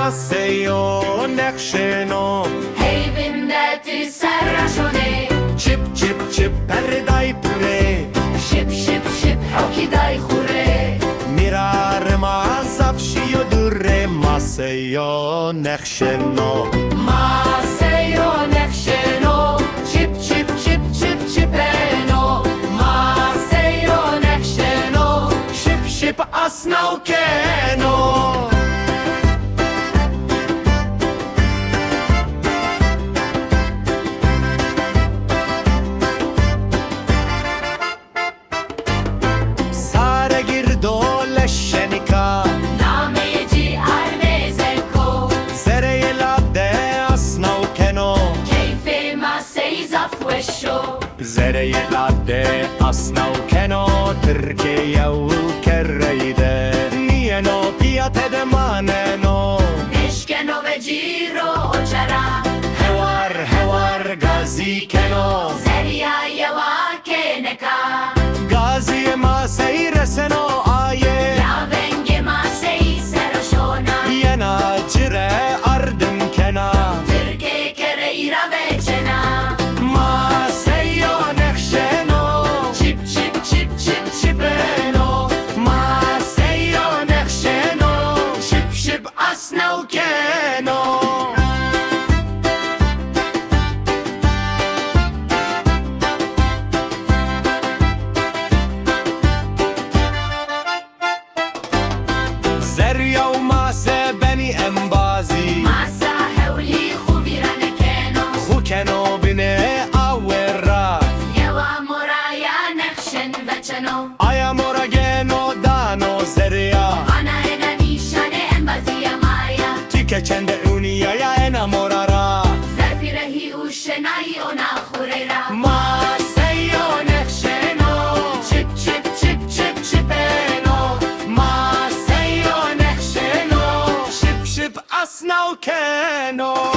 MASEYO NEXŞÊN Heyvindeti serraşone Çip çip çip perdای پوره Şip şip şip hokiday hure میرارم zawsze و دوره MASEYO NEXŞԵN MASEYO NEXŞÊNO Çip çip çip çip çipeno MASEYO NEXŞޭNO Şip şip asnavkeno Sare girdole şenika Nameci armezeko Zereye labde asnavkeno Keyfe masey zafweşo Zereye labde asnavkeno Türkiye u kerreyde Niye no piyate de maneno Neşkeno ve ciro oçara Hevar gazi keno Zeriya yeva keneka Gazi masey reseno aye Ya venge masey serraşona Yena cire ardım kena Türkiye kere ira ve çena MASEYO NEXŞԵN Çip çip çip çip Çipeno MASEYO NEXŞԵN Şip şip asnavkeno Zerya u mase beni embazi Masa hevli khubirane keno Hukeno bine awera Yeva moraya nekşen ve çeno Aya morageno dano zerya Ana ena nişane embaziya maya Tike çende uniyaya enamorara Zerfirehi uşenay ona khurera MASEYO NEXŞԵN Çip çip çip çip çipeno MASEYO NEXŞԵN Şip şip asnavkeno